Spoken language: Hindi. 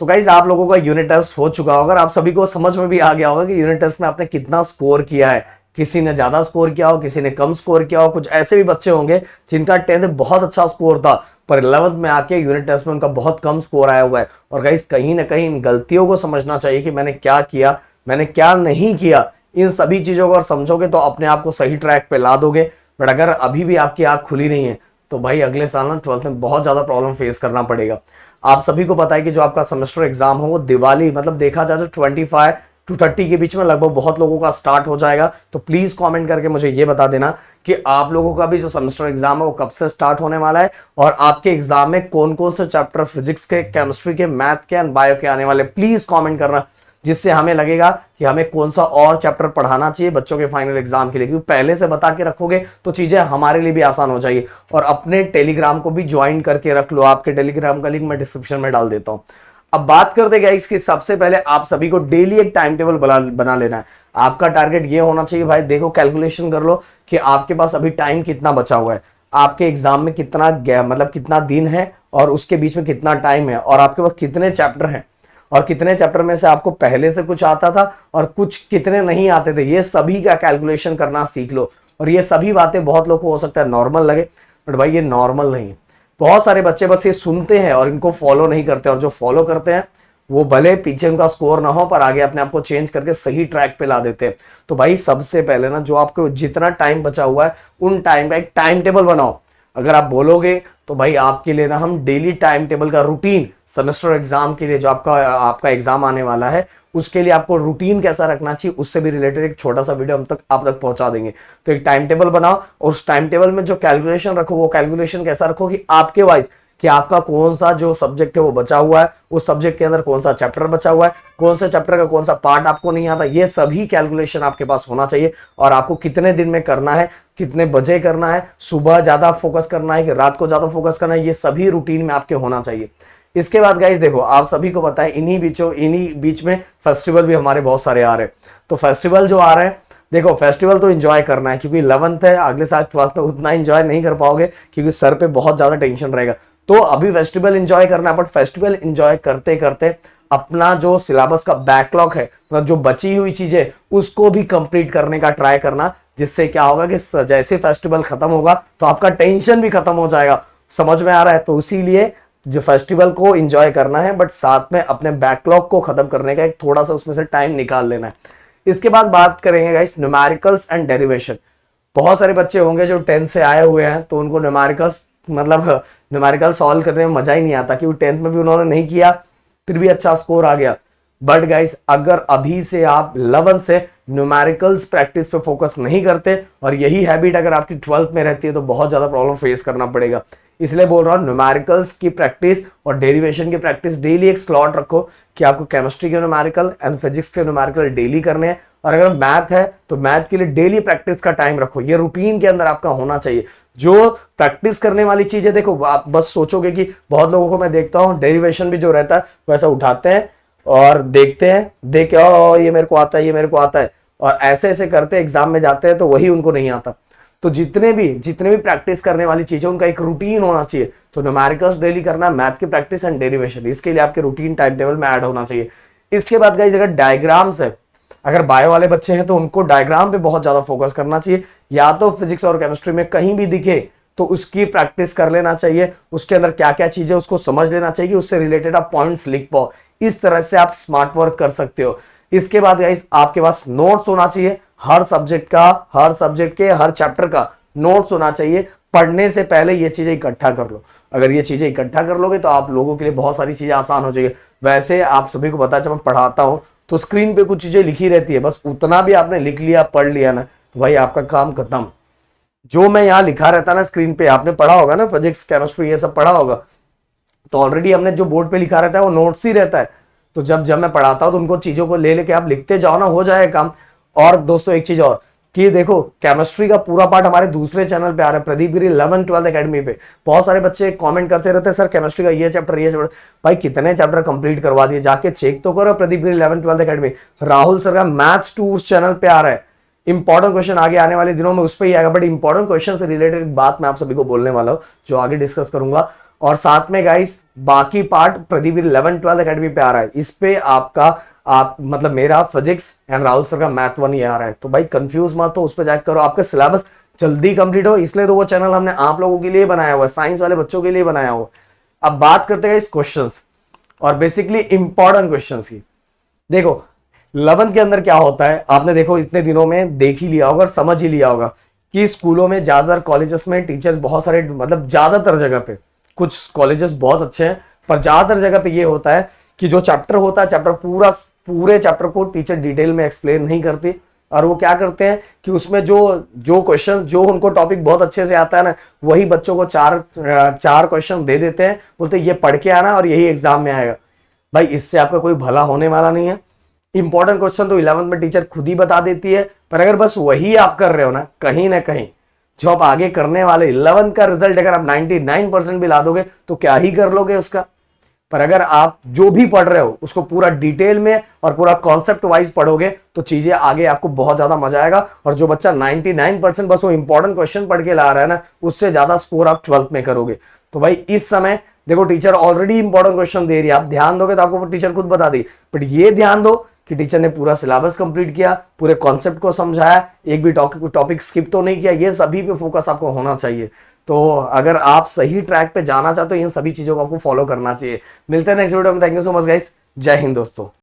तो गाइस आप लोगों का यूनिट टेस्ट हो चुका होगा, आप सभी को समझ में भी आ गया होगा कि यूनिट टेस्ट में आपने कितना स्कोर किया है। किसी ने ज्यादा स्कोर किया हो, किसी ने कम स्कोर किया हो। कुछ ऐसे भी बच्चे होंगे जिनका 10th में बहुत अच्छा स्कोर था पर 11th में आके यूनिट टेस्ट में उनका बहुत कम स्कोर आया हुआ है। और गाइस कहीं ना कहीं इन गलतियों को समझना चाहिए कि मैंने क्या किया, मैंने क्या नहीं किया। इन सभी चीजों को अगर समझोगे तो अपने आप को सही ट्रैक पे ला दोगे। बट अगर अभी भी आपकी आंख खुली नहीं है तो भाई अगले साल ना 12th में बहुत ज्यादा प्रॉब्लम फेस करना पड़ेगा। आप सभी को पता है कि जो आपका सेमेस्टर एग्जाम हो वो दिवाली मतलब देखा जाए तो 25 to 30 के बीच में लगभग बहुत लोगों का स्टार्ट हो जाएगा। तो प्लीज कमेंट करके मुझे ये बता देना कि आप लोगों का भी जो सेमेस्टर एग्जाम है वो कब से स्टार्ट होने वाला है और आपके एग्जाम में कौन कौन से चैप्टर फिजिक्स के, केमिस्ट्री के, मैथ के एंड बायो के आने वाले। प्लीज कॉमेंट करना जिससे हमें लगेगा कि हमें कौन सा और चैप्टर पढ़ाना चाहिए बच्चों के फाइनल एग्जाम के लिए। क्योंकि पहले से बता के रखोगे तो चीजें हमारे लिए भी आसान हो जाएगी। और अपने टेलीग्राम को भी ज्वाइन करके रख लो, आपके टेलीग्राम का लिंक मैं डिस्क्रिप्शन में डाल देता हूं। अब बात करते हैं गाइस कि सबसे पहले आप सभी को डेली एक टाइम टेबल बना लेना है। आपका टारगेट ये होना चाहिए भाई, देखो कैलकुलेशन कर लो कि आपके पास अभी टाइम कितना बचा हुआ है, आपके एग्जाम में कितना मतलब कितना दिन है और उसके बीच में कितना टाइम है और आपके पास कितने चैप्टर हैं और कितने चैप्टर में से आपको पहले से कुछ आता था और कुछ कितने नहीं आते थे। ये सभी का कैलकुलेशन करना सीख लो। और ये सभी बातें बहुत लोग को हो सकता है नॉर्मल लगे बट भाई ये नॉर्मल नहीं है। बहुत सारे बच्चे बस ये सुनते हैं और इनको फॉलो नहीं करते और जो फॉलो करते हैं वो भले पीछे उनका स्कोर ना हो पर आगे अपने आप को चेंज करके सही ट्रैक पे ला देते हैं। तो भाई सबसे पहले ना जो आपको जितना टाइम बचा हुआ है उन टाइम का एक टाइम टेबल बनाओ। अगर आप बोलोगे तो भाई आपके लिए ना हम डेली टाइम टेबल का रूटीन सेमेस्टर एग्जाम के लिए जो आपका एग्जाम आने वाला है उसके लिए आपको रूटीन कैसा रखना चाहिए उससे भी रिलेटेड एक छोटा सा वीडियो हम तक आप तक पहुंचा देंगे। तो एक टाइम टेबल बनाओ और उस टाइम टेबल में जो कैलकुलेशन रखो वो कैलकुलेशन कैसा रखो कि आपके वाइज कि आपका कौन सा जो सब्जेक्ट है वो बचा हुआ है, उस सब्जेक्ट के अंदर कौन सा चैप्टर बचा हुआ है, कौन से चैप्टर का कौन सा पार्ट आपको नहीं आता, ये सभी कैलकुलेशन आपके पास होना चाहिए। और आपको कितने दिन में करना है, कितने बजे करना है, सुबह ज्यादा फोकस करना है कि रात को ज्यादा फोकस करना है, ये सभी रूटीन में आपके होना चाहिए। इसके बाद गाइस देखो आप सभी को पता है इन्हीं बीच में फेस्टिवल भी हमारे बहुत सारे आ रहे हैं। तो फेस्टिवल जो आ रहे हैं देखो फेस्टिवल तो एंजॉय करना है क्योंकि 11th है, अगले साल 12th में उतना एंजॉय नहीं कर पाओगे क्योंकि सर पे बहुत ज्यादा टेंशन रहेगा। तो अभी फेस्टिवल एंजॉय करना है बट फेस्टिवल एंजॉय करते करते अपना जो सिलेबस का बैकलॉग है मतलब जो बची हुई चीजें उसको भी कंप्लीट करने का ट्राई करना। जिससे क्या होगा कि जैसे फेस्टिवल खत्म होगा तो आपका टेंशन भी खत्म हो जाएगा। समझ में आ रहा है? तो इसीलिए जो फेस्टिवल को एंजॉय करना है बट साथ में अपने बैकलॉग को खत्म करने का एक थोड़ा सा उसमें से टाइम निकाल लेना है। इसके बाद बात करेंगे गाइस न्यूमेरिकल्स एंड डेरिवेशन। बहुत सारे बच्चे होंगे जो 10th से आए हुए हैं तो उनको न्यूमेरिकल्स मतलब न्यूमेरिकल सॉल्व करने में मजा ही नहीं आता क्योंकि 10th में भी उन्होंने नहीं किया फिर भी अच्छा स्कोर आ गया। बट गाइस अगर अभी से आप 11th से न्यूमेरिकल्स प्रैक्टिस पे फोकस नहीं करते और यही हैबिट अगर आपकी 12th में रहती है तो बहुत ज्यादा प्रॉब्लम फेस करना पड़ेगा। इसलिए बोल रहा हूं न्यूमेरिकल्स की प्रैक्टिस और डेरिवेशन की प्रैक्टिस डेली एक स्लॉट रखो कि आपको केमिस्ट्री के न्यूमेरिकल एंड फिजिक्स के न्यूमेरिकल डेली करने हैं। और अगर मैथ है तो मैथ के लिए डेली प्रैक्टिस का टाइम रखो। ये रूटीन के अंदर आपका होना चाहिए। जो प्रैक्टिस करने वाली चीजें देखो आप बस सोचोगे कि बहुत लोगों को मैं देखता हूं डेरिवेशन भी जो रहता है वैसा उठाते हैं और देखते हैं देख के ये मेरे को आता है, ये मेरे को आता है और ऐसे ऐसे करते एग्जाम में जाते हैं तो वही उनको नहीं आता। तो जितने भी प्रैक्टिस करने वाली चीजें उनका एक रूटीन होना चाहिए। तो न्यूमेरिकल्स डेली करना, मैथ की प्रैक्टिस एंड डेरिवेशन, इसके लिए आपके रूटीन टाइम टेबल में ऐड होना चाहिए। इसके बाद गाइस अगर डायग्राम्स है, अगर बायो वाले बच्चे हैं तो उनको डायग्राम पे बहुत ज्यादा फोकस करना चाहिए। या तो फिजिक्स और केमिस्ट्री में कहीं भी दिखे तो उसकी प्रैक्टिस कर लेना चाहिए, उसके अंदर क्या क्या चीजें उसको समझ लेना चाहिए, उससे रिलेटेड आप पॉइंट्स लिख पाओ। इस तरह से आप स्मार्ट वर्क कर सकते हो। इसके बाद गाइस आपके पास नोट्स होना चाहिए हर सब्जेक्ट का, हर सब्जेक्ट के हर चैप्टर का नोट्स होना चाहिए। पढ़ने से पहले ये चीजें इकट्ठा कर लो। अगर ये चीजें इकट्ठा कर लोगे तो आप लोगों के लिए बहुत सारी चीजें आसान हो जाएगी। वैसे आप सभी को पता है जब मैं पढ़ाता हूं तो स्क्रीन पे कुछ चीजें लिखी रहती है, बस उतना भी आपने लिख लिया, पढ़ लिया ना तो भाई आपका काम खत्म। जो मैं यहाँ लिखा रहता ना स्क्रीन पे, आपने पढ़ा होगा ना फिजिक्स केमिस्ट्री ये सब पढ़ा होगा, तो ऑलरेडी हमने जो बोर्ड पे लिखा रहता है वो नोट्स ही रहता है। तो जब मैं पढ़ाता हूँ तो उनको चीजों को ले लेके आप लिखते जाओ ना, हो जाए काम। और दोस्तों एक चीज और कि देखो केमिस्ट्री का पूरा पार्ट हमारे दूसरे चैनल पे आ रहा है, प्रदीप गिरी 11th 12th एकेडमी पे। बहुत सारे बच्चे कमेंट करते रहते हैं सर केमिस्ट्री का ये चैप्टर। भाई कितने चैप्टर कंप्लीट करवा दिए, जाके चेक तो करो प्रदीप गिरी 11th 12th academy. Rahul sir का मैथ्स 2 उस चैनल पे आ रहा है। इंपॉर्टेंट क्वेश्चन आगे आने वाले दिनों में उस पर ही आएगा। बट इंपॉर्टेंट क्वेश्चन से रिलेटेड बात मैं आप सभी को बोलने वाला हूं जो आगे डिस्कस करूंगा। और साथ में गाइस बाकी पार्ट प्रदीप 11-12 एकेडमी पे आ रहा है, इस पे आपका आप मतलब मेरा फिजिक्स एंड राहुल सर का मैथ 1 ये आ रहा है। तो भाई कंफ्यूज मत हो, उस पर जाकर करो, आपका सिलेबस जल्दी कंप्लीट हो, इसलिए तो वो चैनल हमने आप लोगों के लिए बनाया हुआ है, साइंस वाले बच्चों के लिए बनाया हुआ। अब बात करते हैं इस क्वेश्चंस और बेसिकली इंपॉर्टेंट क्वेश्चंस की। देखो 11th के अंदर क्या होता है, आपने देखो इतने दिनों में देख ही लिया होगा और समझ ही लिया होगा कि स्कूलों में ज्यादातर कॉलेजेस में टीचर बहुत सारे मतलब ज्यादातर जगह पे, कुछ कॉलेजेस बहुत अच्छे हैं पर ज्यादातर जगह पे ये होता है कि जो चैप्टर होता है चैप्टर पूरे चैप्टर को टीचर डिटेल में एक्सप्लेन नहीं करती, और वो क्या करते हैं कि उसमें जो जो क्वेश्चन जो उनको टॉपिक बहुत अच्छे से आता है ना, वही बच्चों को चार क्वेश्चन दे देते हैं, बोलते हैं ये पढ़ के आना और यही एग्जाम में आएगा। भाई इससे आपका कोई भला होने वाला नहीं है। इंपॉर्टेंट क्वेश्चन तो 11th में टीचर खुद ही बता देती है, पर अगर बस वही आप कर रहे हो ना कहीं जो आप आगे करने वाले 11th का रिजल्ट अगर आप 99% भी ला दोगे तो क्या ही कर लोगे उसका। पर अगर आप जो भी पढ़ रहे हो उसको पूरा डिटेल में और पूरा कॉन्सेप्ट वाइज पढ़ोगे तो चीजें आगे आपको बहुत ज्यादा मजा आएगा। और जो बच्चा 99% बस वो इंपॉर्टेंट क्वेश्चन पढ़ के ला रहा है ना, उससे ज्यादा स्कोर आप 12th में करोगे। तो भाई इस समय देखो टीचर ऑलरेडी इंपॉर्टेंट क्वेश्चन दे रही है, आप ध्यान दोगे तो आपको टीचर खुद बता दी, बट ये ध्यान दो कि टीचर ने पूरा सिलेबस कंप्लीट किया, पूरे कॉन्सेप्ट को समझाया, एक भी टॉपिक स्किप तो नहीं किया, ये सभी पे फोकस आपको होना चाहिए। तो अगर आप सही ट्रैक पे जाना चाहते हो इन सभी चीजों को आपको फॉलो करना चाहिए। मिलते हैं नेक्स्ट वीडियो में। Thank you so much guys, जय हिंद दोस्तों।